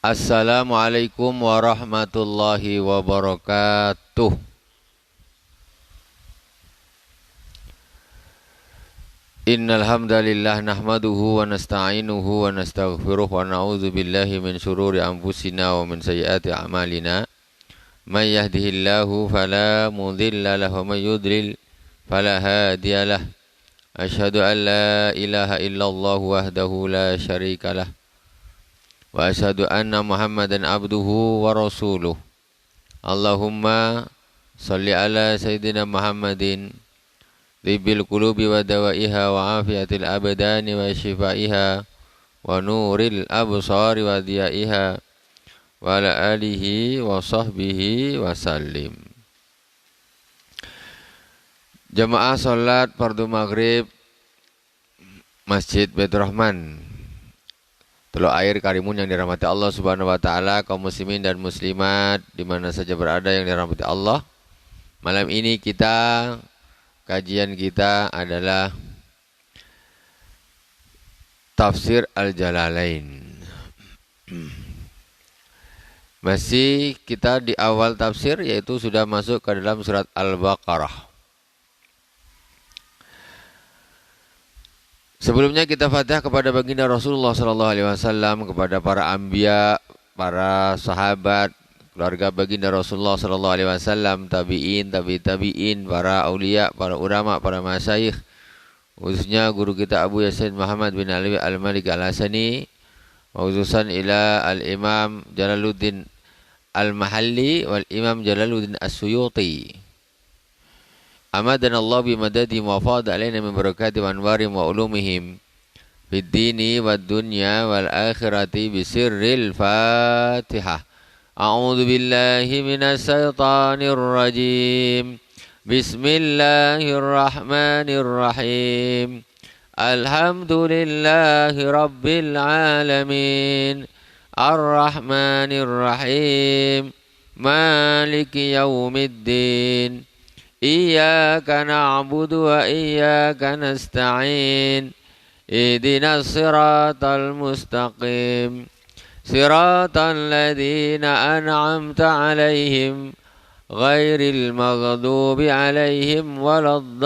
Assalamualaikum warahmatullahi wabarakatuh. Innal hamdalillah nahmaduhu wa nasta'inuhu wa nastaghfiruh wa na'udzu billahi min shururi anfusina wa min sayyiati a'malina. May yahdihillahu fala mudilla lahu wa may yudlil fala hadiyalah. Asyhadu an la ilaha illallah wahdahu la syarikalah. Wa asyhadu anna Muhammadan abduhu wa rasuluh. Allahumma salli ala sayyidina Muhammadin Tibil qulubi wa dawaiha wa afiatil abdani wa shifaiha wa nuril absari wa diyaiha wa ala alihi wa sahbihi wa sallim. Jamaah salat fardu maghrib Masjid Baitur Rahman, Teluk Air Karimun yang dirahmati Allah Subhanahu wa taala, kaum muslimin dan muslimat di mana saja berada yang dirahmati Allah. Malam ini kajian kita adalah Tafsir Al-Jalalain. Masih kita di awal tafsir, yaitu sudah masuk ke dalam surat Al-Baqarah. Sebelumnya kita Fatihah kepada baginda Rasulullah SAW, kepada para anbiya, para sahabat, keluarga baginda Rasulullah SAW, tabi'in, tabi'in, para aulia, para ulama, para masyayikh, khususnya guru kita Abu Yasin Muhammad bin Ali Al-Malik Al-Hasani, khususan ila Al-Imam Jalaluddin Al-Mahalli wal Imam Jalaluddin As-Suyuti. Amadan Allah bimadadi wa fada alaina min barakati wa anwari wa ulumihim fid dini wad dunya wal akhirati bisirril Fatihah. A'udzu billahi minasy syaithanir rajim. Bismillahirrahmanirrahim. Alhamdulillahi rabbil alamin. Ar-Rahmanir Rahim. Maliki yaumiddin. Iyyaka na'budu wa iyyaka nasta'in. Ihdinas siratal mustaqim. Siratal ladzina an'amta 'alaihim ghairil maghdubi 'alaihim waladdallin.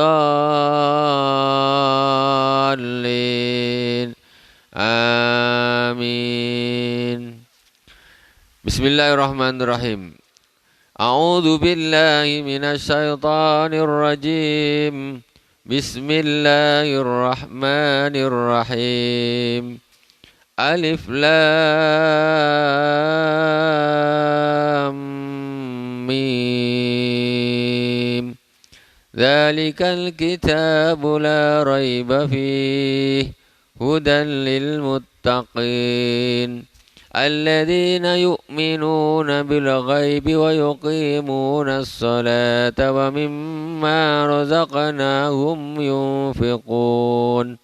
Amin. Bismillahirrahmanirrahim. A'udzu billahi minasy syaithanir rajim. Bismillahirrahmanirrahim. Alif lam mim. Dzalikal kitabu la raiba fihi hudan lil muttaqin. Alladzina yu'minuna bil ghaibi wa yuqimuna as-salata wa mimma razaqnahum yunfiqun.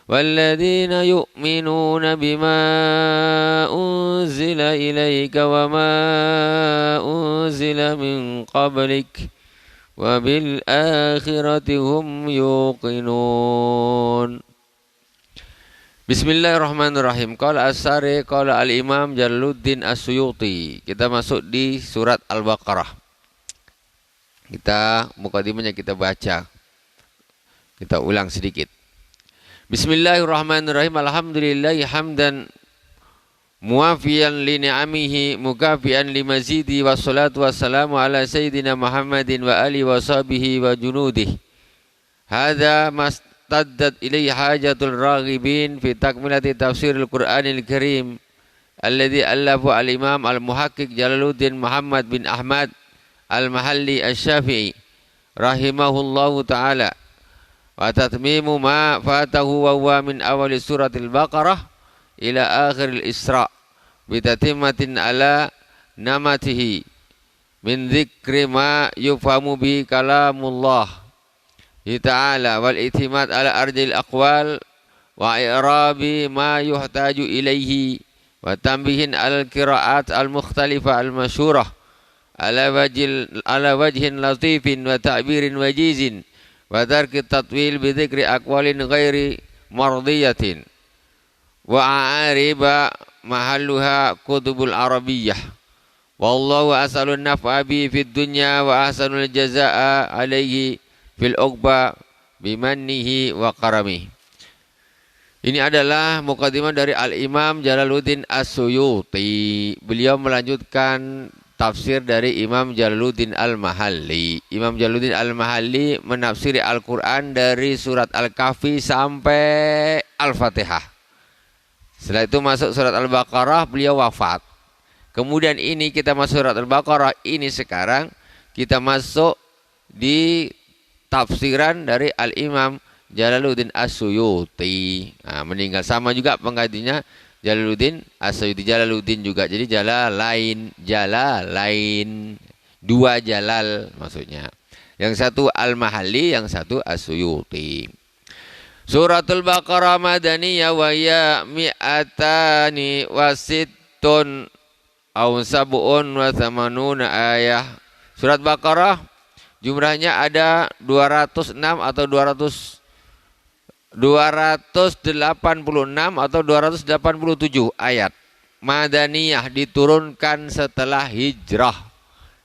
Walladzina yu'minuna bima unzila ilayka wa ma unzila min qablik wa bil akhirati hum yuqinun. Bismillahirrahmanirrahim. Qala As-Sari, qala Al-Imam Jalaluddin As-Suyuti. Kita masuk di surat Al-Baqarah. Mukadimahnya kita baca. Kita ulang sedikit. Bismillahirrahmanirrahim. Alhamdulillahi hamdan muwafiyan li ni'amihi mukafian li mazidi wassalatu wassalamu ala sayyidina Muhammadin wa alihi wa sahbihi wa junudih. Hadza taddat ilaihi hajatul raghibin fi takmilati tafsiril Qur'anil Karim alladhi allafu al-Imam al-Muhaqqiq Jalaluddin Muhammad bin Ahmad al-Mahalli asy-Syafi'i rahimahullahu ta'ala wa tatmimu ma fatahu wa huwa min awali suratil Baqarah ila akhiril Isra bi tatimmatin ala namatihi min dzikri ma yufhamu bi kalamullah ta'ala wal i'timad ala arjil aqwal wa i'rabi ma yuhtaju ilaihi wa tambihin al qiraat al mukhtalifah al masyhurah ala wajhin latifin wa ta'birin wajizin wa tarki tatwil bi dzikri aqwalin ghairi mardiyatin wa a'ariba mahalluha kutubul arabiyyah. Wallahu as'alun naf'a bi fid dunya wa ahsanul jazaa'a alaihi fil uqba bimannihi wa karamihi. Ini adalah mukadimah dari Al-Imam Jalaluddin As-Suyuti. Beliau melanjutkan tafsir dari Imam Jalaluddin Al-Mahalli. Imam Jalaluddin Al-Mahalli menafsiri Al-Quran dari surat Al-Kahfi sampai Al-Fatihah. Setelah itu masuk surat Al-Baqarah, beliau wafat. Kemudian ini kita masuk surat Al-Baqarah, ini sekarang kita masuk di tafsiran dari Al-Imam Jalaluddin As-Suyuti. Nah, meninggal sama juga penggantinya Jalaluddin As-Suyuti. Jalaluddin juga. Jadi Jalalain, Jalalain. Dua Jalal maksudnya. Yang satu Al-Mahalli, yang satu As-Suyuti. Suratul Baqarah madaniyah wa ya mi'atani wa sittun aw sab'un wa thamanuna ayah. Surat Baqarah jumlahnya ada 206 atau 286 atau 287 ayat. Madaniyah, diturunkan setelah hijrah.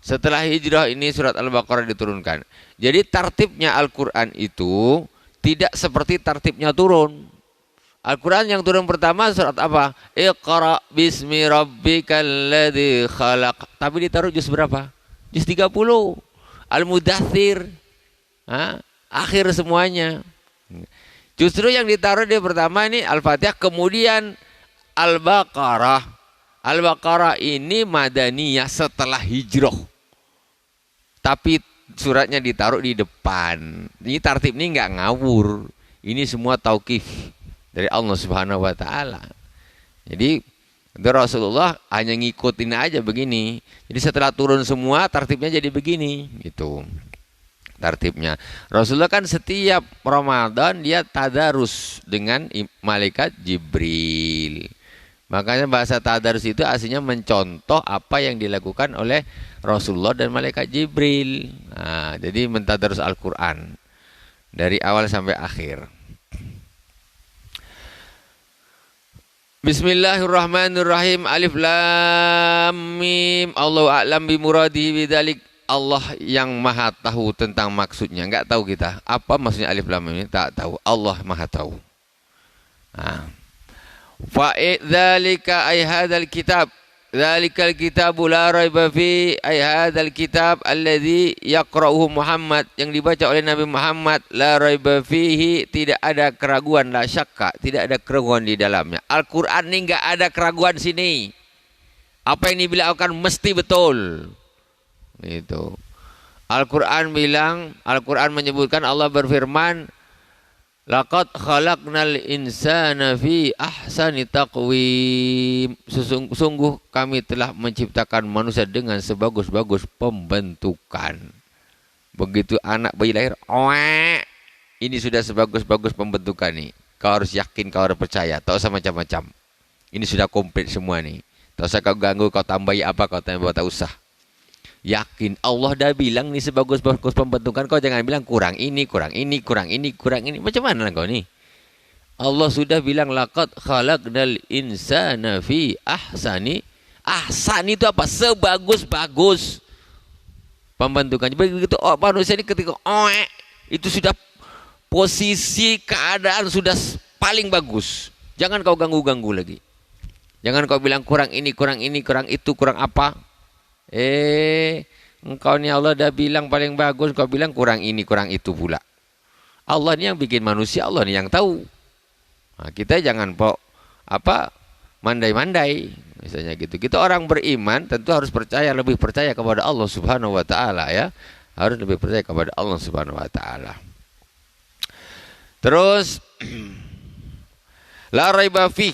Setelah hijrah ini surat Al-Baqarah diturunkan. Jadi tartibnya Al-Quran itu tidak seperti tartibnya turun. Al-Quran yang turun pertama surat apa? Iqra bismi rabbikal ladzi khalaq. Tapi ditaruh juz berapa? Juz 30. Al-Mudaththir. Akhir semuanya. Justru yang ditaruh di pertama ini Al-Fatihah, kemudian Al-Baqarah. Al-Baqarah ini madaniyah setelah hijrah. Tapi suratnya ditaruh di depan. Ini tartib ini enggak ngawur. Ini semua tauqif dari Allah Subhanahu wa taala. Jadi Rasulullah hanya ngikutin aja begini. Jadi setelah turun semua tartibnya jadi begini gitu. Tartibnya. Rasulullah kan setiap Ramadan dia tadarus dengan malaikat Jibril. Makanya bahasa tadarus itu aslinya mencontoh apa yang dilakukan oleh Rasulullah dan malaikat Jibril. Nah, jadi mentadarus Al-Quran dari awal sampai akhir. Bismillahirrahmanirrahim. Alif lam mim. Allahu a'lam bi muradihi bidzalik. Allah yang maha tahu tentang maksudnya. Enggak tahu kita. Apa maksudnya alif lam mim ini? Tak tahu. Allah maha tahu. Dzalika ay hadzal kitab. Dzalikal kitabu la raiba fi ay hadzal kitab alladzi yaqra'uhu Muhammad, yang dibaca oleh Nabi Muhammad. La raiba fihi, tidak ada keraguan, la syakka, tidak ada keraguan di dalamnya. Al-Qur'an ini enggak ada keraguan sini. Apa yang dibilangkan mesti betul. Itu. Al-Quran bilang, Al-Quran menyebutkan, Allah berfirman, laqad khalaqnal insana fi ahsani taqwim. Sungguh kami telah menciptakan manusia dengan sebagus-bagus pembentukan. Begitu anak bayi lahir, ini sudah sebagus-bagus pembentukan nih. Kau harus yakin, kau harus percaya. Tak usah macam-macam. Ini sudah komplit semua nih. Tak usah kau ganggu, kau tambahi apa, kau tambah, tak usah. Yakin, Allah dah bilang nih sebagus-bagus pembentukan, kau jangan bilang kurang ini, kurang ini, kurang ini, kurang ini. Macam mana kau nih? Allah sudah bilang laqad khalaqnal insana fi ahsani. Ahsan itu apa? Sebagus-bagus pembentukan. Begitu manusia ini ketika itu sudah posisi keadaan sudah paling bagus. Jangan kau ganggu-ganggu lagi. Jangan kau bilang kurang ini, kurang ini, kurang itu, kurang apa. Engkau ni Allah dah bilang paling bagus, kau bilang kurang ini, kurang itu pula. Allah ni yang bikin manusia, Allah ni yang tahu. Nah, kita jangan mandai-mandai, misalnya gitu. Kita orang beriman tentu harus percaya, lebih percaya kepada Allah Subhanahu wa taala ya. Harus lebih percaya kepada Allah Subhanahu wa taala. Terus la raiba fi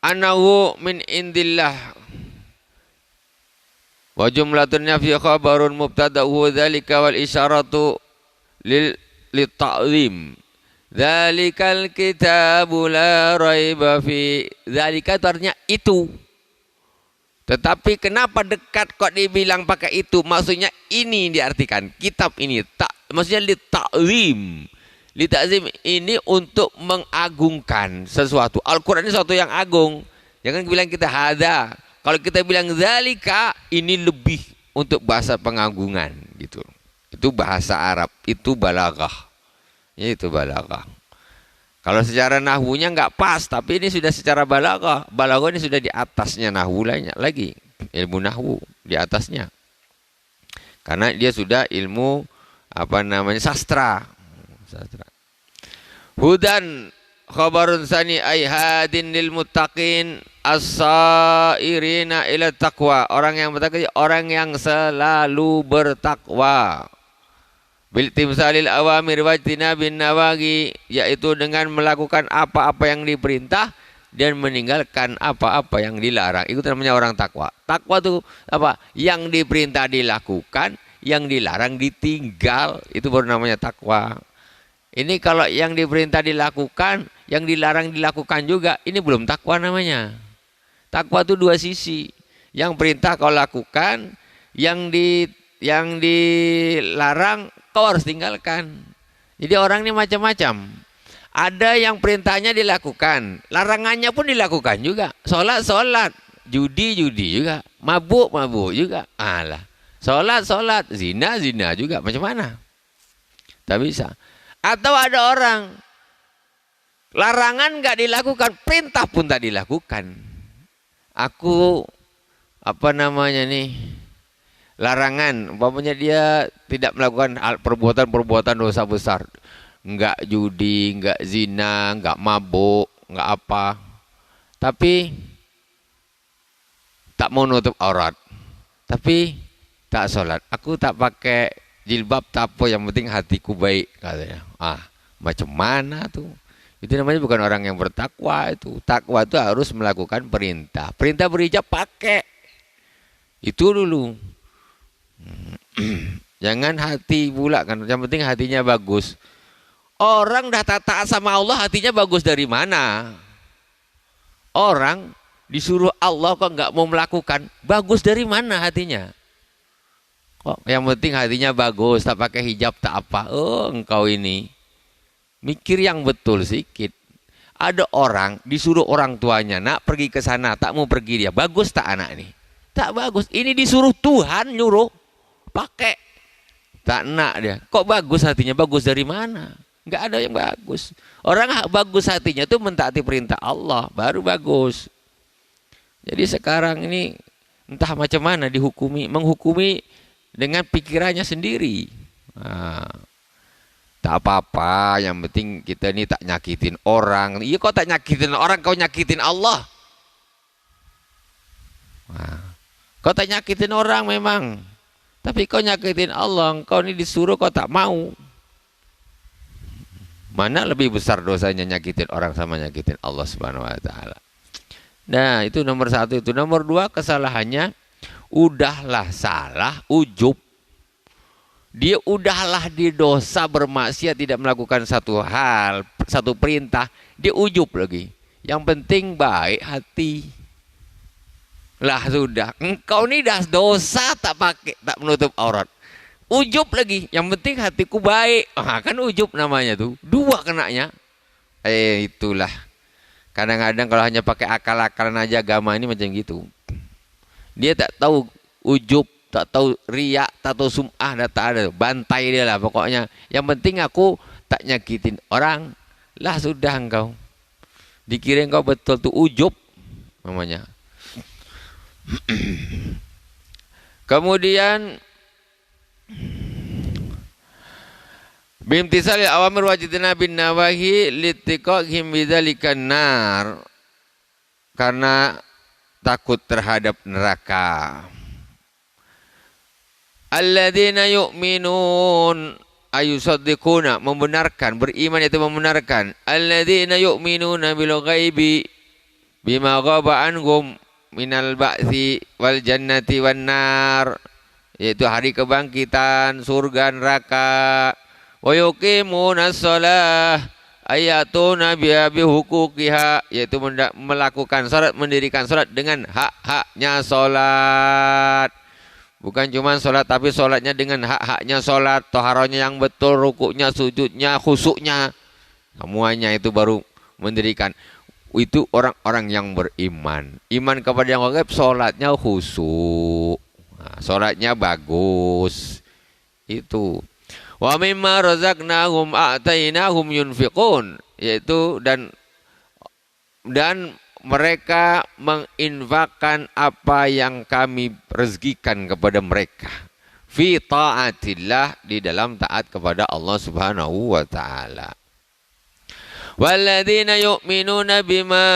annahu min indillah. Wa jumlatun nafi khabarun mubtada'uhu dzalika wal isyaratu lil ta'zim. Dzalikal kitabu la raiba fi. Dzalika itu artinya itu. Tetapi kenapa dekat kok dibilang pakai itu? Maksudnya ini diartikan kitab ini. Maksudnya li ta'zim. Li ta'zim ini untuk mengagungkan sesuatu. Al-Qur'an ini sesuatu yang agung. Jangan bilang kita hada. Kalau kita bilang zalika, ini lebih untuk bahasa pengagungan gitu. Itu bahasa Arab, itu balaghah. Ya, itu balaghah. Kalau secara nahwunya nggak pas, tapi ini sudah secara balaghah. Balaghah ini sudah di atasnya nahwu lainnya lagi. Ilmu nahwu di atasnya. Karena dia sudah ilmu sastra. Hudan khabarun sani ay hadin lil muttaqin as-sairina ila taqwa. Orang yang bertakwa, orang yang selalu bertakwa. Bil timsalil awamir wajtinabin nawahi, yaitu dengan melakukan apa-apa yang diperintah dan meninggalkan apa-apa yang dilarang. Itu namanya orang takwa. Takwa itu apa? Yang diperintah dilakukan, yang dilarang ditinggal. Itu baru namanya takwa. Ini kalau yang diperintah dilakukan, yang dilarang dilakukan juga, ini belum takwa namanya. Takwa itu dua sisi. Yang perintah kau lakukan, yang dilarang kau harus tinggalkan. Jadi orang ini macam-macam. Ada yang perintahnya dilakukan, larangannya pun dilakukan juga. Sholat, judi juga, mabuk juga. Alah, sholat, zina juga. Macam mana? Tak bisa. Atau ada orang larangan nggak dilakukan, perintah pun tak dilakukan. Aku larangan, umpamanya dia tidak melakukan perbuatan dosa besar, enggak judi, enggak zina, enggak mabuk, enggak apa, tapi tak mau nutup aurat, tapi tak sholat. Aku tak pakai jilbab, tak apa, yang penting hatiku baik, katanya. Macam mana tuh? Itu namanya bukan orang yang bertakwa. Itu takwa itu harus melakukan perintah. Perintah berhijab pakai, itu dulu. Jangan hati pula kan, yang penting hatinya bagus. Orang dah taat sama Allah, hatinya bagus dari mana? Orang disuruh Allah kok nggak mau melakukan, bagus dari mana hatinya? Kok yang penting hatinya bagus, tak pakai hijab tak apa. Oh, engkau ini mikir yang betul sedikit. Ada orang disuruh orang tuanya, nak pergi ke sana, tak mau pergi dia. Bagus tak anak ini? Tak bagus. Ini disuruh Tuhan nyuruh pakai, tak nak dia. Kok bagus hatinya? Bagus dari mana? Nggak ada yang bagus. Orang bagus hatinya itu mentaati perintah Allah, baru bagus. Jadi sekarang ini entah macam mana menghukumi dengan pikirannya sendiri. Tak apa-apa, yang penting kita ini tak nyakitin orang. Iya, kau tak nyakitin orang, kau nyakitin Allah. Kau tak nyakitin orang memang, tapi kau nyakitin Allah. Kau ini disuruh, kau tak mau. Mana lebih besar dosanya, nyakitin orang sama nyakitin Allah Subhanahu wa taala. Nah, itu nomor satu. Itu nomor dua, kesalahannya udahlah salah, ujub. Dia udahlah di dosa, bermaksiat, tidak melakukan satu hal, satu perintah, dia ujub lagi. Yang penting baik hati. Lah sudah, engkau ini dah dosa, tak menutup aurat. Ujub lagi, yang penting hatiku baik. Kan ujub namanya tuh. Dua kenanya. Itulah. Kadang-kadang kalau hanya pakai akal-akalan aja agama ini macam gitu. Dia tak tahu ujub, tak tahu riak, tak tahu sum'ah, tak ada. Bantai dia lah pokoknya. Yang penting aku tak nyakitin orang. Lah sudah engkau. Dikira engkau betul tuh ujub namanya. Kemudian bimtisali awamir wajidina bin nawahi litiqahim bidzalikan nar, karena takut terhadap neraka. Alladzina yu'minun ayusaddiquna, membenarkan, beriman itu membenarkan. Alladzina yu'minuna bil ghaibi bima ghaba anhum minal ba'tsi wal jannati wan nar, yaitu hari kebangkitan, surga, neraka. Wa yuqimunas shalah ayatuna bi huquqiha, yaitu melakukan salat, mendirikan salat dengan hak-haknya salat. Bukan cuma salat, tapi salatnya dengan hak-haknya salat, taharahnya yang betul, rukuknya, sujudnya, khusuknya, semuanya itu baru mendirikan. itu orang-orang yang beriman. Iman kepada yang gaib, sholatnya khusyuk. Nah, sholatnya bagus. Itu. Wa mimma razaqnahum a'tainahum yunfiqun, yaitu dan mereka menginfakkan apa yang kami rezekikan kepada mereka. Fi ta'atillah, di dalam taat kepada Allah Subhanahu wa taala. Walladzina yu'minuna bima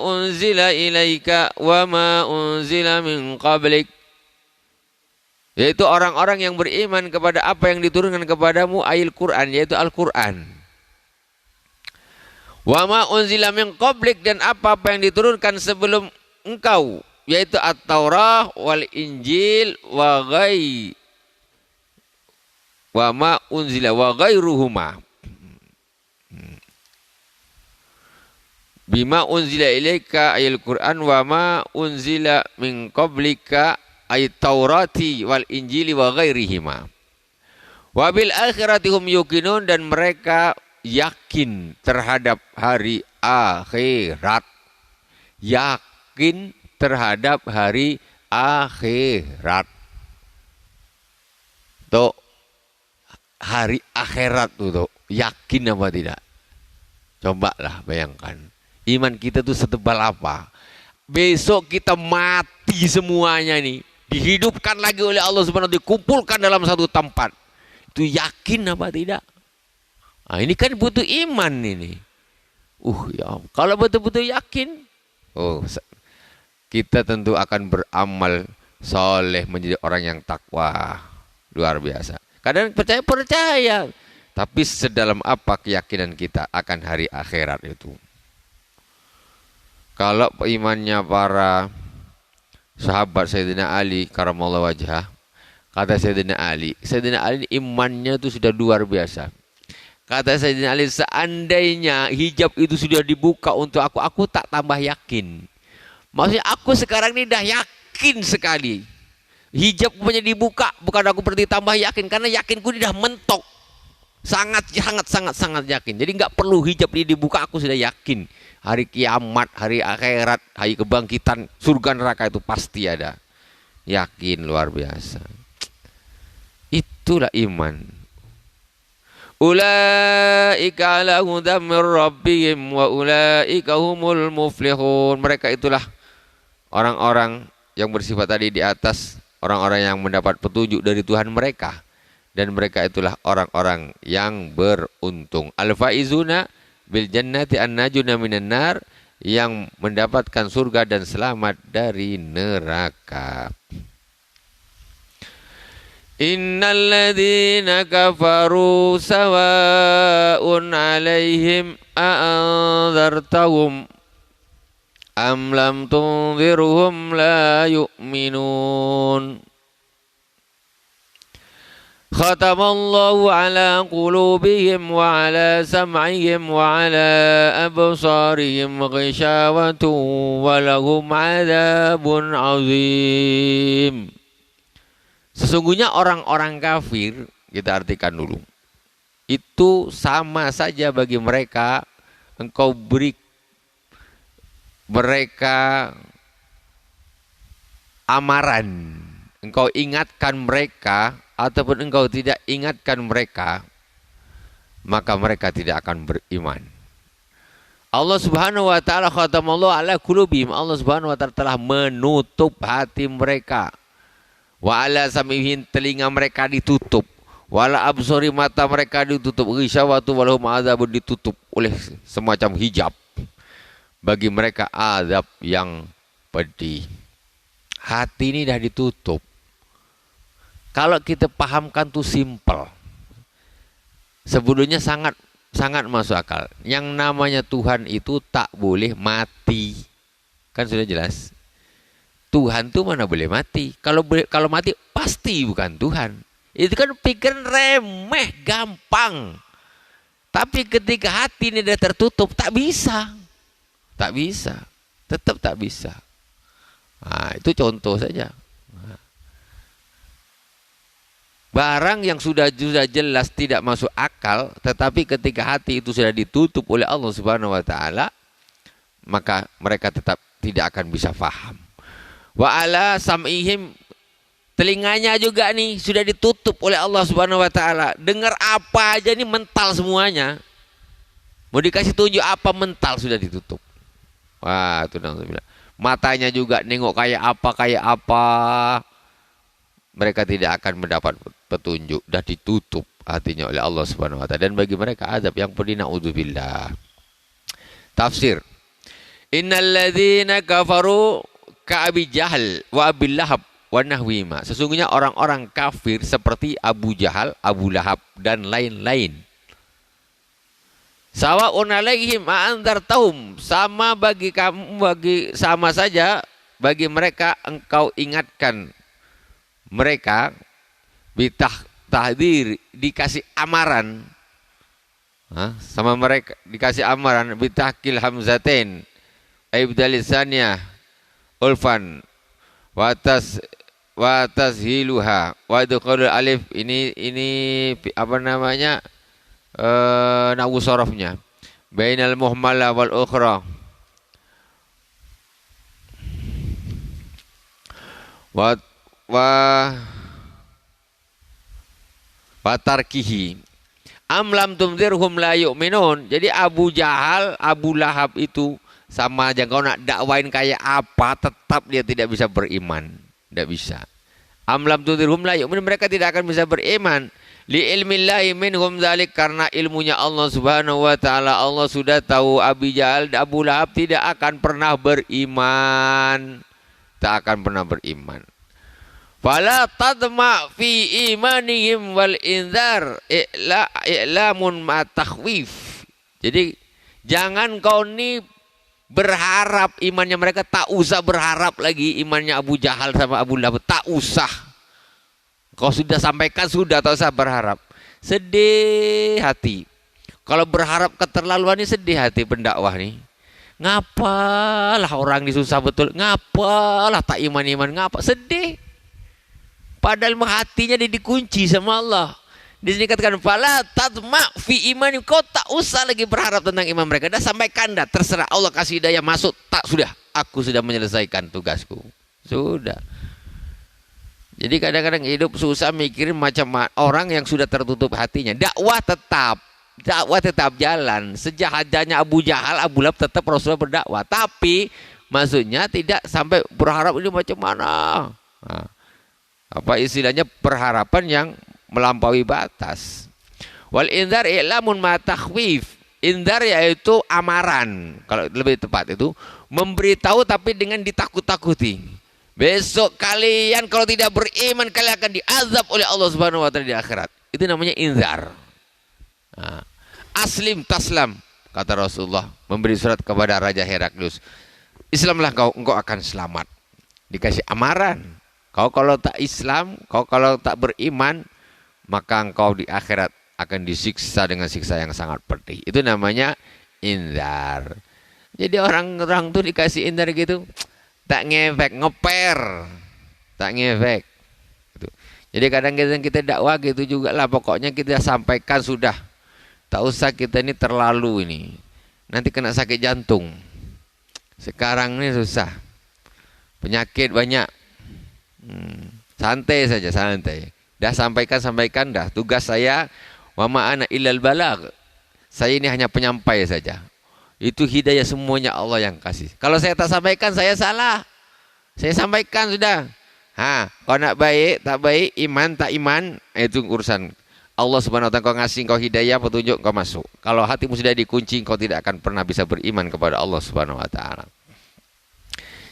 unzila ilaika wa ma unzila min qablik, yaitu orang-orang yang beriman kepada apa yang diturunkan kepadamu, ayil Quran, yaitu Al-Quran. Wa ma unzila min qablik, dan apa-apa yang diturunkan sebelum engkau, yaitu At-Taurah wal Injil wa ma unzila wa ghairuhuma. Bima unzila ilaika ayil Quran wa ma unzila min qablika ayat Taurati wal Injili wa ghairihima. Wa bil akhirati hum yuqinun, dan mereka yakin terhadap hari akhirat. Yakin terhadap hari akhirat. Tuh, hari akhirat tuh, yakin apa tidak? Cobalah bayangkan. Iman kita tuh setebal apa? Besok kita mati semuanya nih, dihidupkan lagi oleh Allah Subhanahu wa taala, dikumpulkan dalam satu tempat. Itu yakin apa tidak? Nah, ini kan butuh iman ini. Ya, kalau betul-betul yakin, kita tentu akan beramal soleh, menjadi orang yang takwa. Luar biasa. Kadang percaya, tapi sedalam apa keyakinan kita akan hari akhirat itu? Kalau imannya para sahabat Sayyidina Ali karamallahu wajhah, kata Sayyidina Ali imannya itu sudah luar biasa. Kata Sayyidina Ali, seandainya hijab itu sudah dibuka untuk aku tak tambah yakin. Maksudnya aku sekarang ini dah yakin sekali. Hijab punya dibuka, bukan aku berarti tambah yakin, karena yakinku ini dah mentok. Sangat yakin. Jadi nggak perlu hijab ini dibuka, aku sudah yakin. Hari kiamat, hari akhirat, hari kebangkitan, surga neraka itu pasti ada. Yakin luar biasa. Itulah iman. Ulaika ala hudam min rabbihim wa ulaika humul muflihun. Mereka itulah orang-orang yang bersifat tadi di atas, orang-orang yang mendapat petunjuk dari Tuhan mereka. Dan mereka itulah orang-orang yang beruntung. Al-faizuna bil jannati an-najuna minan nar, yang mendapatkan surga dan selamat dari neraka. Innal ladzina kafaru sawa'un 'alaihim a'anzartahum am lam tunzirhum la yu'minun. Khatamallahu ala qulubihim wa ala sam'ihim wa ala absarihim ghishawatun wa lahum adzabun azim. Sesungguhnya orang-orang kafir, kita artikan dulu, itu sama saja bagi mereka, engkau beri mereka amaran, engkau ingatkan mereka, ataupun engkau tidak ingatkan mereka, maka mereka tidak akan beriman. Allah Subhanahu wa taala khatamallahu ala qulubihim, Allah Subhanahu wa taala telah menutup hati mereka. Wa ala samihim, telinga mereka ditutup. Wa ala absori, mata mereka ditutup. Ghisyawatu walahum azabun, ditutup oleh semacam hijab. Bagi mereka azab yang pedih. Hati ini dah ditutup. Kalau kita pahamkan tuh simpel, sebetulnya sangat masuk akal. Yang namanya Tuhan itu tak boleh mati, kan sudah jelas. Tuhan tuh mana boleh mati? Kalau mati pasti bukan Tuhan. Itu kan pikiran remeh, gampang. Tapi ketika hati ini sudah tertutup, tak bisa, tetap tak bisa. Nah, itu contoh saja. Barang yang sudah jelas tidak masuk akal, tetapi ketika hati itu sudah ditutup oleh Allah Subhanahu wa taala, maka mereka tetap tidak akan bisa faham. Wa ala sam'ihim, telinganya juga nih sudah ditutup oleh Allah Subhanahu wa taala. Dengar apa aja nih mental semuanya. Mau dikasih tunjuk apa mental sudah ditutup. Wah, itu naudzubillah. Matanya juga nengok kayak apa. Mereka tidak akan mendapat petunjuk, dah ditutup hatinya oleh Allah Subhanahu wa taala, dan bagi mereka azab yang pedih, naudzubillah. Tafsir. Innal ladzina kafaru ka Abi Jahal wa Abil Lahab wa nahwima. Sesungguhnya orang-orang kafir seperti Abu Jahal, Abu Lahab dan lain-lain. Sawa'un alaihim a'andzartahum, sama bagi kamu, sama saja bagi mereka engkau ingatkan mereka, tahdir, dikasih amaran, sama mereka dikasih amaran, bitahkil hamzatain ibdalisannya ulfan watas hiluha wa dukhulul alif, ini apa namanya, nawu sorofnya bainal muhmala wal ukhra wa tarkihi am lam tumzirhum la yu'minun. Jadi Abu Jahal, Abu Lahab itu sama aja, kau nak dakwain kayak apa tetap dia tidak bisa beriman, tidak bisa. Am lam tumzirhum la yu'minun, mereka tidak akan bisa beriman. Li ilmillahi minhum dzalik, karena ilmunya Allah Subhanahu wa taala. Allah sudah tahu Abu Jahal, Abu Lahab tidak akan pernah beriman, tak akan pernah beriman. Fala tadma fi imanihim wal inzar i'lamun ma takhwif. Jadi jangan kau ni berharap imannya mereka, tak usah berharap lagi imannya Abu Jahal sama Abu Lahab, tak usah. Kau sudah sampaikan, sudah, tak usah berharap. Sedih hati. Kalau berharap keterlaluan ini sedih hati pendakwah nih. Ngapalah orang ini susah betul. Ngapalah tak iman-iman, ngapa? Sedih. Padahal hatinya dia dikunci sama Allah. Di sini katakan fala tatma fi imani, kau tak usah lagi berharap tentang iman mereka. Dah sampaikan dah, terserah Allah kasih hidayah masuk, tak, sudah. Aku sudah menyelesaikan tugasku. Sudah. Jadi kadang-kadang hidup susah mikirin macam orang yang sudah tertutup hatinya. Dakwah tetap jalan. Sejahatnya Abu Jahal, Abu Lahab, tetap Rasulullah berdakwah. Tapi maksudnya tidak sampai berharap ini macam mana. Apa istilahnya, perharapan yang melampaui batas. Wal inzar i'lamun ma takhwif. Inzar yaitu amaran, kalau lebih tepat itu memberitahu tapi dengan ditakut-takuti. Besok kalian kalau tidak beriman, kalian akan diazab oleh Allah Subhanahu wa taala di akhirat. Itu namanya inzar. Aslim taslam, kata Rasulullah memberi surat kepada Raja Heraklius. Islamlah engkau akan selamat. Dikasih amaran. Kau kalau tak Islam, kau kalau tak beriman, maka engkau di akhirat akan disiksa dengan siksa yang sangat pedih. Itu namanya inzar. Jadi orang-orang tuh dikasih inzar gitu, tak ngefek, ngeper, tak ngefek. Gitu. Jadi kadang-kadang kita dakwah gitu juga lah, pokoknya kita sampaikan sudah. Tak usah kita ini terlalu ini, nanti kena sakit jantung. Sekarang ini susah, penyakit banyak. Santai saja, santai. Dah sampaikan dah. Tugas saya, wa ma'ana illal balag. Saya ini hanya penyampai saja. Itu hidayah semuanya Allah yang kasih. Kalau saya tak sampaikan, saya salah. Saya sampaikan sudah. Kau nak baik, tak baik, iman, tak iman, itu urusan Allah Subhanahu wa taala. Kau ngasih kau hidayah, petunjuk, kau masuk. Kalau hatimu sudah dikunci, kau tidak akan pernah bisa beriman kepada Allah Subhanahu wa taala.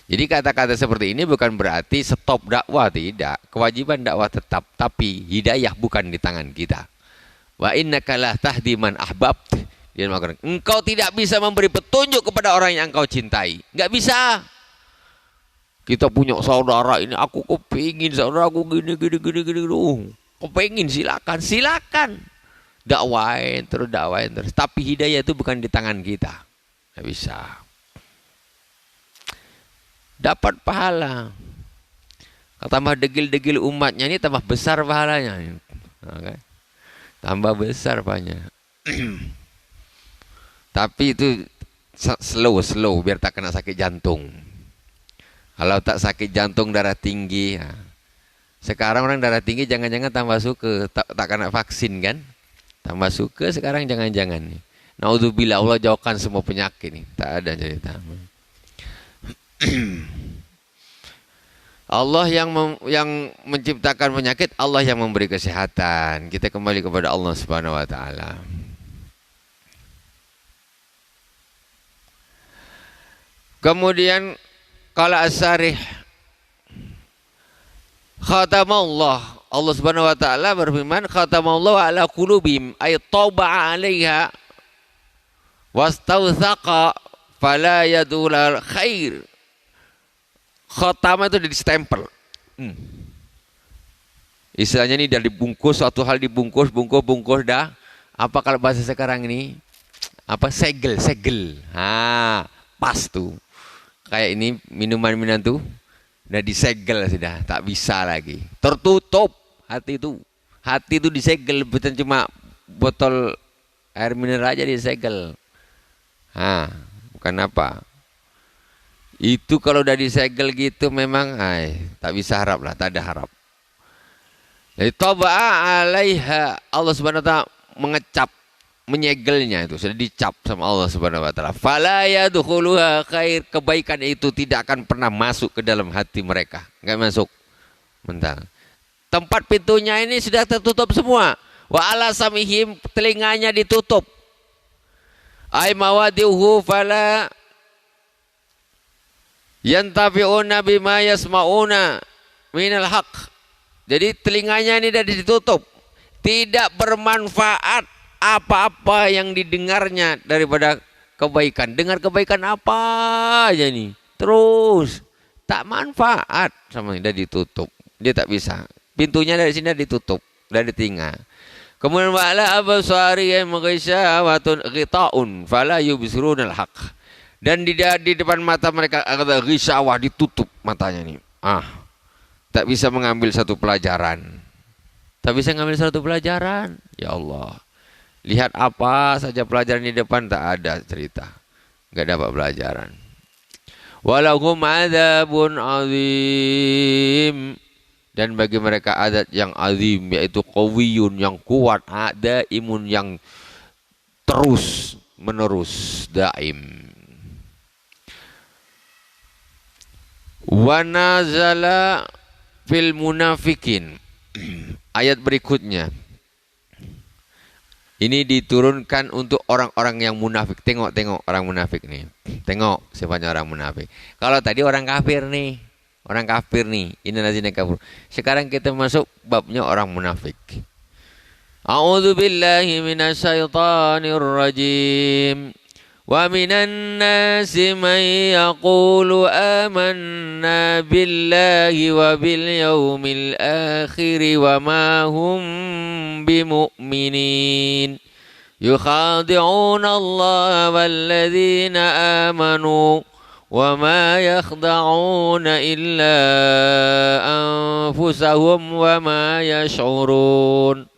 Jadi kata-kata seperti ini bukan berarti stop dakwah, tidak. Kewajiban dakwah tetap, tapi hidayah bukan di tangan kita. Wa innaka la tahdi man ahbabt. Engkau tidak bisa memberi petunjuk kepada orang yang engkau cintai. Enggak bisa. Kita punya saudara ini, aku kepingin saudaraku gini. Kepingin, silakan. Dakwain terus. Tapi hidayah itu bukan di tangan kita. Enggak bisa. Dapat pahala. Tambah degil-degil umatnya ini, tambah besar pahalanya. Okay. Tambah besar pahalanya. Tapi itu slow biar tak kena sakit jantung. Kalau tak sakit jantung, darah tinggi. Nah. Sekarang orang darah tinggi jangan-jangan tambah suka, tak kena vaksin kan? Tambah suka sekarang jangan-jangan nih. Naudzubillah, Allah jauhkan semua penyakit nih. Tak ada cerita. Allah yang menciptakan penyakit, Allah yang memberi kesehatan. Kita kembali kepada Allah Subhanahu wa taala. Kemudian qala as-sarih khatamallah, Allah Subhanahu wa taala berfirman, khatamallahu ala qulubihim ay taba'a 'alaiha wastawthaqa fala yadul khair. Khatama itu di stempel. Istilahnya ini dari dibungkus, suatu hal dibungkus, bungkus dah. Apa kalau bahasa sekarang ini? Apa segel. Ah, pas tuh. Kayak ini minuman tuh udah disegel sudah, tak bisa lagi. Tertutup hati itu. Hati itu disegel, bukan cuma botol air mineral aja disegel. Bukan apa. Itu kalau udah disegel gitu memang tak bisa harap lah, tak ada harap. Jadi taba'a 'alaiha, Allah Subhanahu wa taala mengecap, menyegelnya itu, sudah dicap sama Allah Subhanahu wa taala. Fala yadkhuluha khair, kebaikan itu tidak akan pernah masuk ke dalam hati mereka. Enggak masuk. Bentar. Tempat pintunya ini sudah tertutup semua. Wa ala samihim, telinganya ditutup. Ai mawadihu fala yantafi'una bima yasma'una minal haqq. Jadi telinganya ini sudah ditutup. Tidak bermanfaat apa-apa yang didengarnya daripada kebaikan. Dengar kebaikan apa aja nih. Terus. Tak manfaat. Sama sudah ditutup. Dia tak bisa. Pintunya dari sini ditutup. Dari telinga. Kemudian wa'ala abasarihim ghisyawatun ghita'un fala yubsirunal haqq. Dan di depan mata mereka ada ghisyawah, ditutup matanya nih. Tak bisa mengambil satu pelajaran. Tak bisa mengambil satu pelajaran. Ya Allah. Lihat apa saja pelajaran di depan, tak ada cerita. Enggak dapat pelajaran. Walahum adzabun azim. Dan bagi mereka azab yang azim, yaitu qawiyun, yang kuat, daimun, yang terus menerus, daim. Wa nazala fil munafikin. Ayat berikutnya ini diturunkan untuk orang-orang yang munafik. Tengok orang munafik nih. Tengok sifatnya orang munafik. Kalau tadi orang kafir nih, innallazina kafaru. Sekarang kita masuk babnya orang munafik. A'udzu billahi minasyaitonir rajim. Wa minan nasi man yaqulu amanna billahi wa bil yaumil akhir wa ma hum bimu'minin yukhadi'una Allah walladzina amanu wa ma yakhda'una illa anfusahum wa ma yash'urun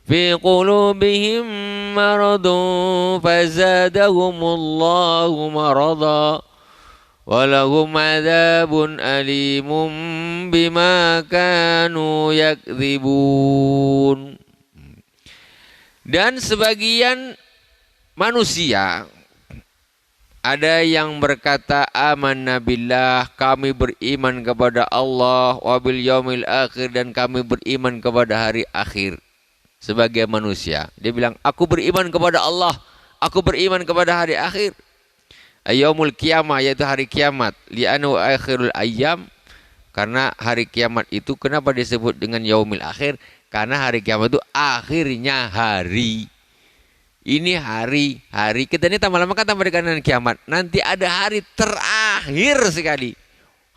fi qulubihim maradun fazadahumullahu marada walahum adzabun alimun bima kanu yakdzibun. Dan sebagian manusia ada yang berkata amanna billah, kami beriman kepada Allah, wa bil yaumil akhir, dan kami beriman kepada hari akhir. Sebagai manusia, dia bilang, aku beriman kepada Allah, aku beriman kepada hari akhir. Yaumul qiyamah, yaitu hari kiamat. Li'anu akhirul ayyam, karena hari kiamat itu kenapa disebut dengan yaumil akhir? Karena hari kiamat itu akhirnya hari. Ini hari kita ini tambah lama kan tambah dekat dengan kiamat. Nanti ada hari terakhir sekali.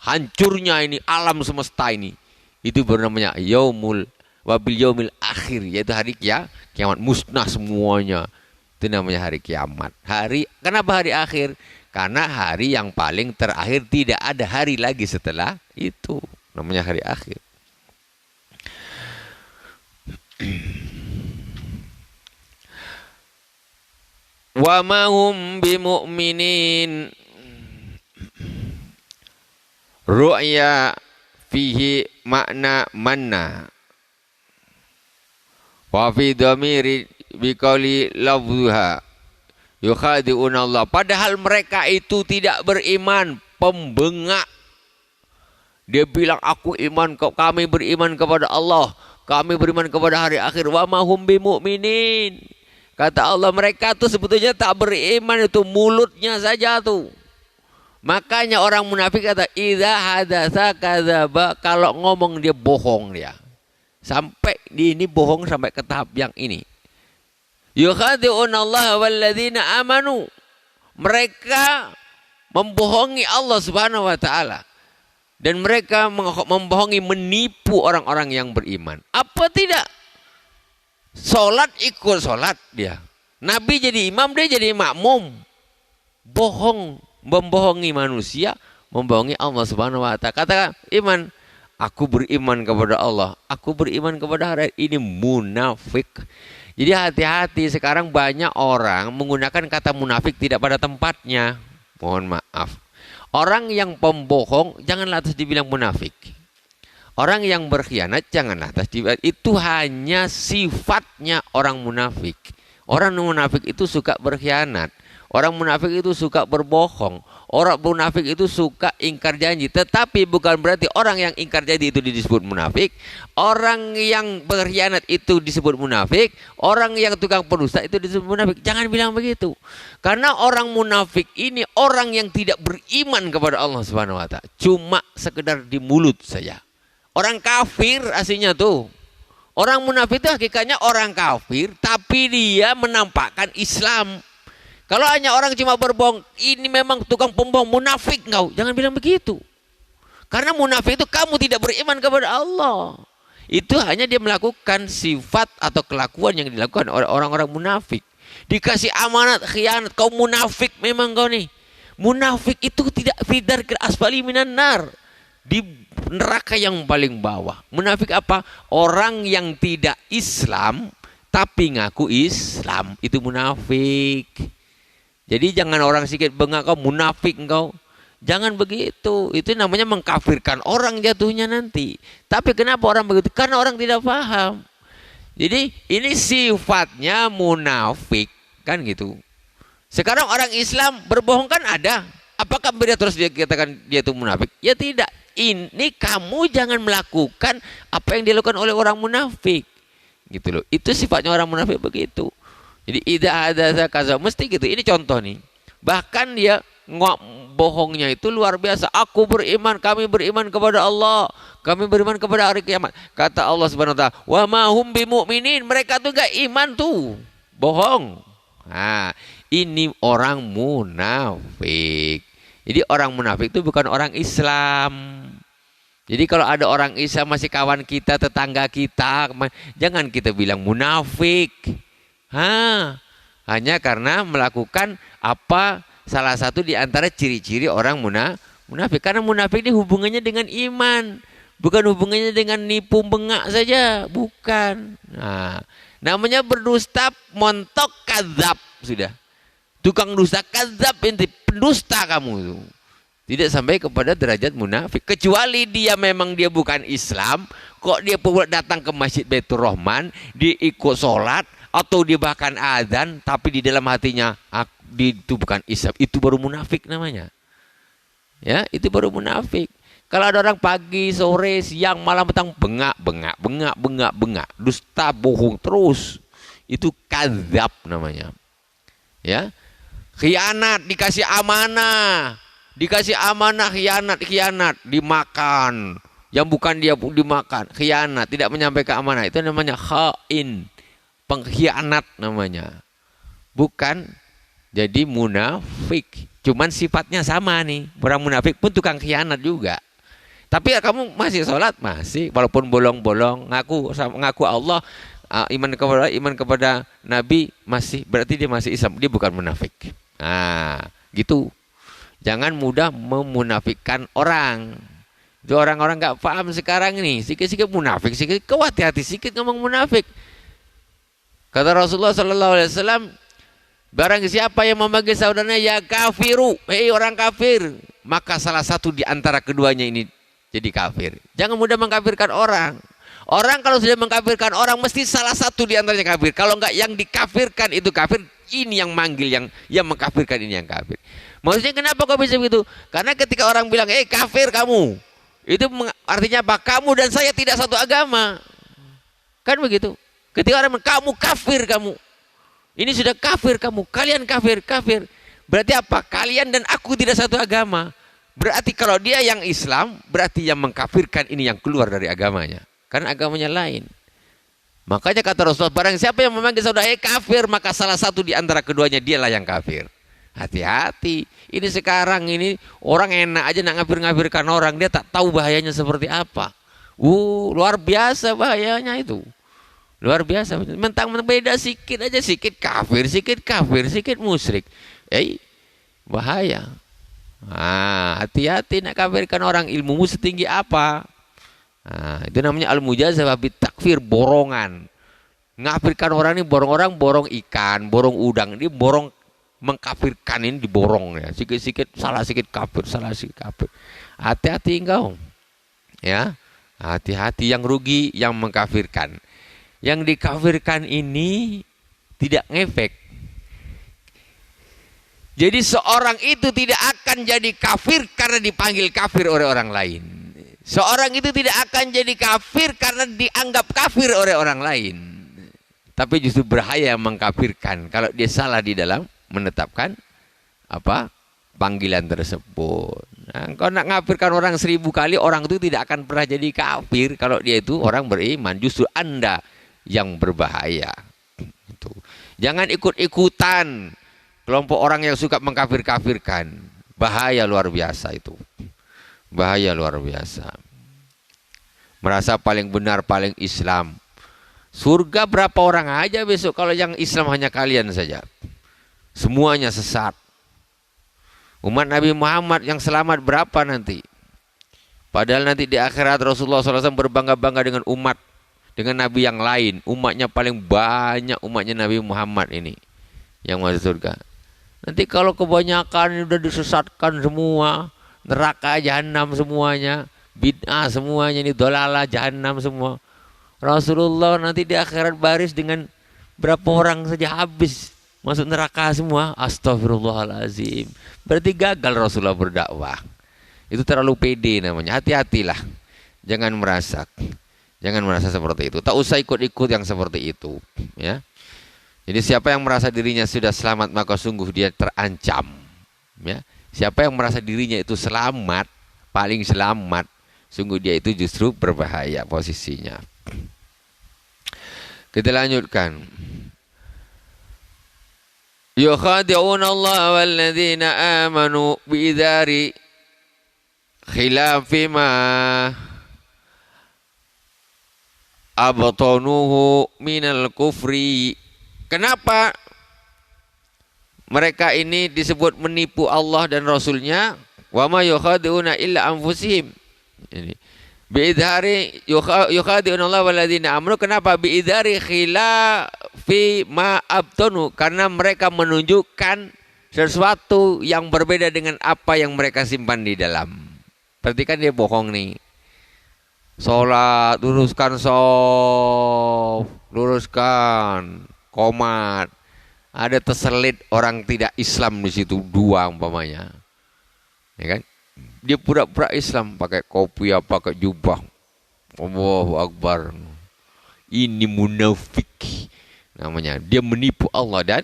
Hancurnya ini alam semesta ini. Itu baru namanya yaumul wabil yaumil akhir, yaitu hari kiamat, musnah semuanya. Itu namanya hari kiamat. Kenapa hari akhir? Karena hari yang paling terakhir, tidak ada hari lagi setelah itu. Namanya hari akhir. wa ma hum bimu'minin. Ru'ya fihi makna manna wa fi dhamiri biqauli lafzuha yukhadi'una Allah. Padahal mereka itu tidak beriman, pembengak. Dia bilang aku iman, kami beriman kepada Allah, kami beriman kepada hari akhir. Wa ma hum bimu'minin. Kata Allah, mereka tuh sebetulnya tak beriman, itu mulutnya saja tuh. Makanya orang munafik kata idza hadatsa kadzaba, kalau ngomong dia bohong dia. Sampai di ini bohong sampai ke tahap yang ini. Yukhadi'una Allah walladzina amanu. Mereka membohongi Allah Subhanahu wa taala. Dan mereka membohongi, menipu orang-orang yang beriman. Apa tidak? Salat ikut salat dia. Nabi jadi imam, dia jadi makmum. Bohong. Membohongi manusia, membohongi Allah Subhanahu wa taala. Katakan iman, aku beriman kepada Allah, aku beriman kepada hari ini, munafik. Jadi hati-hati, sekarang banyak orang menggunakan kata munafik tidak pada tempatnya. Mohon maaf. Orang yang pembohong janganlah atas dibilang munafik. Orang yang berkhianat janganlah atas dibilang, itu hanya sifatnya orang munafik. Orang munafik itu suka berkhianat. Orang munafik itu suka berbohong. Orang munafik itu suka ingkar janji. Tetapi bukan berarti orang yang ingkar janji itu disebut munafik. Orang yang berkhianat itu disebut munafik. Orang yang tukang pendusta itu disebut munafik. Jangan bilang begitu. Karena orang munafik ini orang yang tidak beriman kepada Allah Subhanahu wa taala. Cuma sekedar di mulut saja. Orang kafir aslinya tuh. Orang munafik itu hakikatnya orang kafir, tapi dia menampakkan Islam. Kalau hanya orang cuma berbohong, ini memang tukang pembohong, munafik engkau. Jangan bilang begitu. Karena munafik itu kamu tidak beriman kepada Allah. Itu hanya dia melakukan sifat atau kelakuan yang dilakukan oleh orang-orang munafik. Dikasih amanat, khianat, kau munafik memang kau nih. Munafik itu tidak fidar ke asfali minan nar. Di neraka yang paling bawah. Munafik apa? Orang yang tidak Islam tapi ngaku Islam, itu munafik. Jadi jangan orang sedikit bengak kau munafik engkau. Jangan begitu. Itu namanya mengkafirkan orang jatuhnya nanti. Tapi kenapa orang begitu? Karena orang tidak paham. Jadi ini sifatnya munafik, kan gitu. Sekarang orang Islam berbohong kan ada. Apakah dia terus dia katakan dia itu munafik? Ya tidak. Ini kamu jangan melakukan apa yang dilakukan oleh orang munafik. Gitu loh. Itu sifatnya orang munafik begitu. Jadi idza hadatsa kaza mesti gitu. Ini contoh nih. Bahkan dia bohongnya itu luar biasa. Aku beriman, kami beriman kepada Allah, kami beriman kepada hari kiamat. Kata Allah Subhanahu wa taala, "Wa ma hum bimu'minin." Mereka tuh enggak iman tuh. Bohong. Nah, ini orang munafik. Jadi orang munafik itu bukan orang Islam. Jadi kalau ada orang Islam masih kawan kita, tetangga kita, jangan kita bilang munafik. Hanya karena melakukan apa salah satu di antara ciri-ciri orang munafik. Karena munafik ini hubungannya dengan iman, bukan hubungannya dengan nipu bengak saja, bukan. Nah, namanya berdusta, montok, kadzab sudah. Tukang dusta, kadzab, inti pendusta kamu itu. Tidak sampai kepada derajat munafik. Kecuali dia memang dia bukan Islam, kok dia datang ke Masjid Baitur Rahman, dia ikut sholat, atau dia bahkan azan, tapi di dalam hatinya itu bukan Islam, itu baru munafik namanya. Ya, itu baru munafik. Kalau ada orang pagi, sore, siang, malam, petang bengak, dusta, bohong terus, itu kadzab namanya. Ya, khianat, dikasih amanah, khianat, dimakan, yang bukan dia dimakan, khianat, tidak menyampaikan amanah, itu namanya khain. Pengkhianat namanya. Bukan jadi munafik. Cuman sifatnya sama nih. Orang munafik pun tukang khianat juga. Tapi ya kamu masih sholat, masih. Walaupun bolong-bolong. Ngaku Allah. Iman kepada Nabi masih. Berarti dia masih Islam. Dia bukan munafik. Nah gitu. Jangan mudah memunafikkan orang. Itu orang-orang gak paham sekarang ini. Sikit-sikit munafik. Kau hati-hati sikit ngomong munafik. Kata Rasulullah SAW, Barang siapa yang memanggil saudaranya ya kafiru, hei orang kafir, maka salah satu di antara keduanya ini jadi kafir. Jangan mudah mengkafirkan orang. Orang kalau sudah mengkafirkan orang mesti salah satu di antaranya kafir. Kalau enggak yang dikafirkan itu kafir, ini yang manggil, yang mengkafirkan ini yang kafir. Maksudnya kenapa kok bisa begitu? Karena ketika orang bilang, kafir kamu, itu artinya apa? Kamu dan saya tidak satu agama. Kan begitu. Ketika orang bilang, kamu kafir kamu. Ini sudah kafir kamu, kalian kafir, kafir. Berarti apa? Kalian dan aku tidak satu agama. Berarti kalau dia yang Islam, berarti yang mengkafirkan ini yang keluar dari agamanya. Karena agamanya lain. Makanya kata Rasulullah, barang siapa yang memanggil saudara kafir, maka salah satu di antara keduanya dialah yang kafir. Hati-hati. Ini sekarang ini orang enak aja nak ngafir-ngafirkan orang, dia tak tahu bahayanya seperti apa. Luar biasa bahayanya itu. Luar biasa. Mentang-mentang beda sikit aja, sikit kafir, sikit musyrik. Bahaya. Hati-hati nak kafirkan orang, ilmumu setinggi apa. Itu namanya al-mujazafah bitakfir, borongan. Ngafirkan orang ini borong ikan, borong udang. Ini borong mengkafirkan, ini diborong ya. Sikit-sikit salah sikit kafir, salah sikit kafir. Hati-hati engkau. Ya. Hati-hati, yang rugi yang mengkafirkan. Yang dikafirkan ini tidak ngefek. Jadi seorang itu tidak akan jadi kafir karena dipanggil kafir oleh orang lain. Seorang itu tidak akan jadi kafir karena dianggap kafir oleh orang lain. Tapi justru berbahaya mengkafirkan kalau dia salah di dalam menetapkan panggilan tersebut. Nah, kalau nak ngafirkan orang 1000 kali, orang itu tidak akan pernah jadi kafir kalau dia itu orang beriman. Justru Anda yang berbahaya. Itu. Jangan ikut-ikutan kelompok orang yang suka mengkafir-kafirkan. Bahaya luar biasa itu. Bahaya luar biasa. Merasa paling benar, paling Islam. Surga berapa orang aja besok kalau yang Islam hanya kalian saja. Semuanya sesat. Umat Nabi Muhammad yang selamat berapa nanti? Padahal nanti di akhirat Rasulullah SAW berbangga-bangga dengan umat, dengan Nabi yang lain. Umatnya paling banyak, umatnya Nabi Muhammad ini yang masuk surga. Nanti kalau kebanyakan sudah disesatkan semua, neraka jahanam semuanya, bid'ah semuanya, ini dolalah jahanam semua. Rasulullah nanti di akhirat baris dengan berapa orang saja habis masuk neraka semua. Astagfirullahalazim. Berarti gagal Rasulullah berdakwah. Itu terlalu pede namanya. Hati-hatilah. Jangan merasa seperti itu. Tak usah ikut-ikut yang seperti itu, ya. Jadi siapa yang merasa dirinya sudah selamat, maka sungguh dia terancam, ya. Siapa yang merasa dirinya itu selamat, paling selamat, sungguh dia itu justru berbahaya posisinya. Kita lanjutkan. Yukhadi'una Allah walladzina amanu bi'idhari khilafi ma abtanuhu minal kufri. Kenapa mereka ini disebut menipu Allah dan Rasulnya? Wa ma yukhadi'una illa anfusihim. Ini bi'idhari yukhadi'una Allah walladzina amanu. Kenapa? Bi'idhari khilafi ma abtanu. Karena mereka menunjukkan sesuatu yang berbeda dengan apa yang mereka simpan di dalam. Berarti kan dia bohong nih. Sholat, luruskan sof, luruskan komat. Ada terselit orang tidak Islam di situ, 2 umpamanya, ya kan? Dia pura-pura Islam, pakai kopiah, pakai jubah. Allahu Akbar. Ini munafik namanya. Dia menipu Allah dan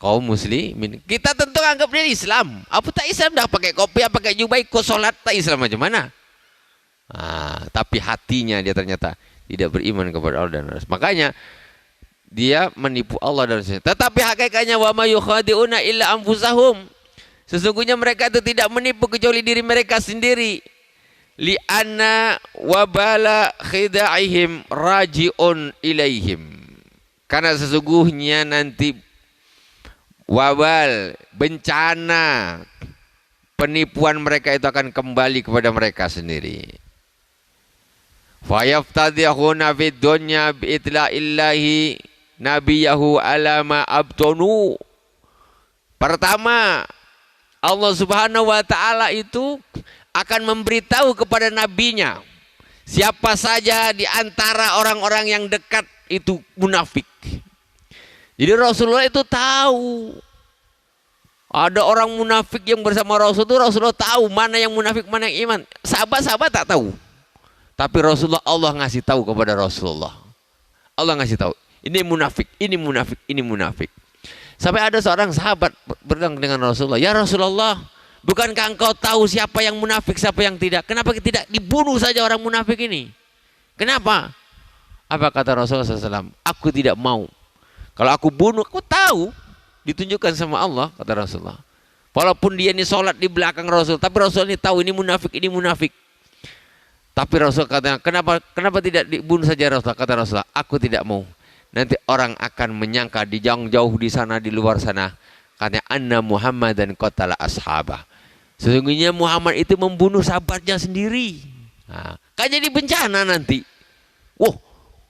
kaum muslimin. Kita tentu anggap dia Islam. Apa tak Islam dah pakai kopiah, pakai jubah, ikut sholat, tak Islam macam mana? Tapi hatinya dia ternyata tidak beriman kepada Allah dan Rasul. Makanya dia menipu Allah dan Rasul. Tetapi hakikatnya wa ma yukhadi'una illa anfusahum. Sesungguhnya mereka itu tidak menipu kecuali diri mereka sendiri. Li'anna wabala khida'ihim raji'un ilaihim. Karena sesungguhnya nanti wabal, bencana penipuan mereka itu akan kembali kepada mereka sendiri. Fayaftadihuna fid dunya bi'itla'illahi nabiyahu alama abtonu. Pertama, Allah Subhanahu wa taala itu akan memberitahu kepada nabinya siapa saja di antara orang-orang yang dekat itu munafik. Jadi Rasulullah itu tahu ada orang munafik yang bersama Rasul itu, Rasulullah tahu mana yang munafik, mana yang iman. Sahabat-sahabat tak tahu. Tapi Rasulullah, Allah ngasih tahu kepada Rasulullah. Allah ngasih tahu, ini munafik, ini munafik, ini munafik. Sampai ada seorang sahabat berbilang dengan Rasulullah, "Ya Rasulullah, bukankah engkau tahu siapa yang munafik, siapa yang tidak? Kenapa tidak dibunuh saja orang munafik ini? Kenapa?" Apa kata Rasulullah SAW? "Aku tidak mau. Kalau aku bunuh, aku tahu ditunjukkan sama Allah," kata Rasulullah. Walaupun dia ini sholat di belakang Rasul, tapi Rasul ini tahu ini munafik, ini munafik. Tapi Rasul kata, kenapa tidak dibunuh saja Rasul? Kata Rasulullah, "Aku tidak mau. Nanti orang akan menyangka di jauh-jauh di sana, di luar sana, katanya anna Muhammad dan qatala ashabah. Sesungguhnya Muhammad itu membunuh sahabatnya sendiri." Nah, kan jadi bencana nanti. Wah,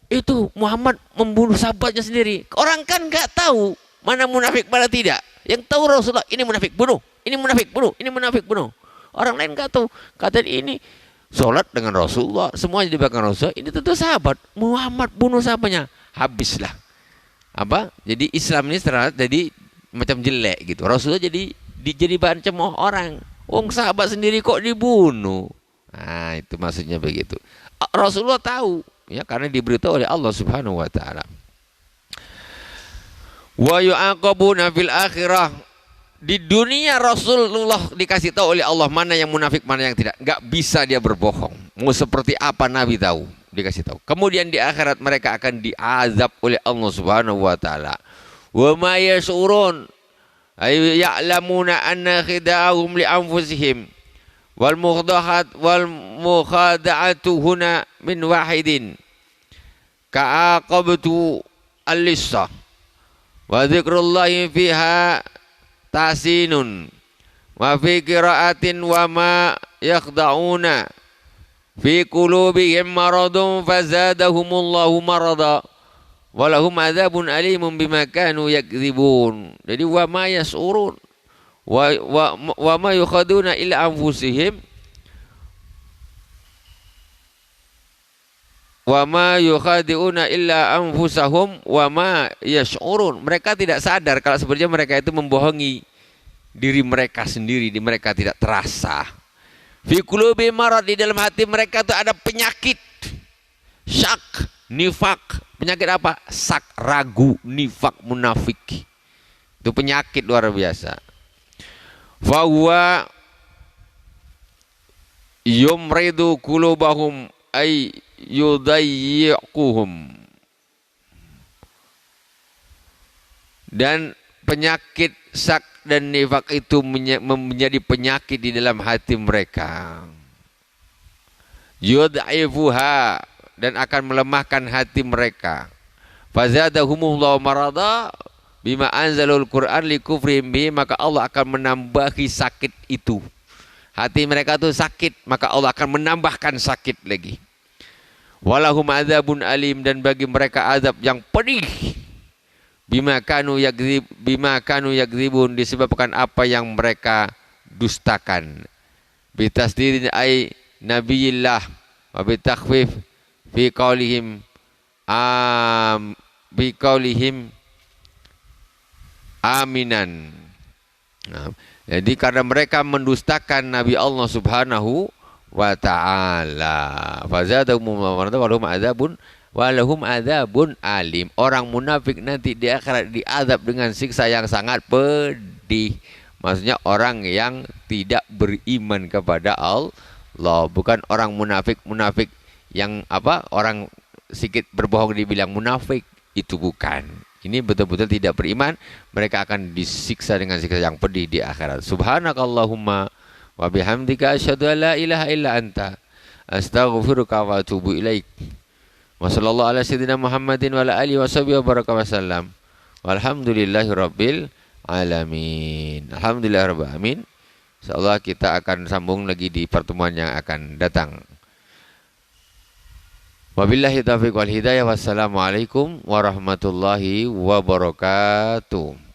itu Muhammad membunuh sahabatnya sendiri. Orang kan nggak tahu mana munafik, mana tidak. Yang tahu Rasulullah, ini munafik bunuh, ini munafik bunuh, ini munafik bunuh. Orang lain nggak tahu. Kata ini sholat dengan Rasulullah, semuanya di belakang Rasulullah. Ini tentu sahabat. Muhammad bunuh sahabatnya, habislah. Apa? Jadi Islam ini terlihat jadi macam jelek gitu. Rasulullah jadi bahan cemooh orang. Wong sahabat sendiri kok dibunuh. Nah, itu maksudnya begitu. Rasulullah tahu, ya, karena diberitahu oleh Allah Subhanahu wa taala. Wa yu'aqabuna fil akhirah. Di dunia Rasulullah dikasih tahu oleh Allah mana yang munafik, mana yang tidak. Enggak bisa dia berbohong. Mau seperti apa Nabi tahu, dikasih tahu. Kemudian di akhirat mereka akan diazab oleh Allah Subhanahu wa taala. Wa ma yash'urun ay ya'lamuna anna khida'ahum li anfusihim wal mukhada'atu huna min wahidin ka'aqabtu al-lissa wa dzikrullahi fiha tasinun wa fi qira'atin wa ma yakhda'una fi qulubihim maradun fazadahumullahu marada walahum adzabun alimun bima kanu yakdzibun. Jadi wa ma yas'urun wa ma yukhaduna illa anfusihim wa ma yukhadi'una illa anfusahum wa ma yash'urun. Mereka tidak sadar kalau sebenarnya mereka itu membohongi diri mereka sendiri, di mereka tidak terasa. Fi qulubi marad, di dalam hati mereka itu ada penyakit syak, nifak. Penyakit apa? Sak, ragu, nifak, munafik. Itu penyakit luar biasa. Fa huwa yumridu qulubahum ay yudayyiquhum. Dan penyakit sak dan nifak itu menjadi penyakit di dalam hati mereka. Yud'ifuha, dan akan melemahkan hati mereka. Fazadahumullahu marada bima anzalul Qur'an likufrihim bihi, maka Allah akan menambahi sakit itu. Hati mereka itu sakit, maka Allah akan menambahkan sakit lagi. Walahum adzabun alim, dan bagi mereka azab yang pedih. Bima kanu yakdzibun, disebabkan apa yang mereka dustakan. Bitasdirin ay nabiyillah wa bitakhfif fi qaulihim aminan. Nah, jadi karena mereka mendustakan Nabi Allah Subhanahu wa ta'ala, walahum adzabun alim. Orang munafik nanti di akhirat diazab dengan siksa yang sangat pedih. Maksudnya orang yang tidak beriman kepada Allah, bukan orang munafik yang apa, orang sedikit berbohong dibilang munafik, itu bukan. Ini betul-betul tidak beriman, mereka akan disiksa dengan siksa yang pedih di akhirat. Subhanakallahumma wa bihamdika asyhadu an la ilaha illa anta astaghfiruka wa atubu ilaik. Wa sallallahu ala sayyidina Muhammadin wa ala alihi wa sahbihi wa baraka wa sallam. Walhamdulillahi rabbil alamin. Alhamdulillah rabbil alamin. Insyaallah kita akan sambung lagi di pertemuan yang akan datang. Wabillahi taufiq wal hidayah. Wassalamualaikum warahmatullahi wabarakatuh.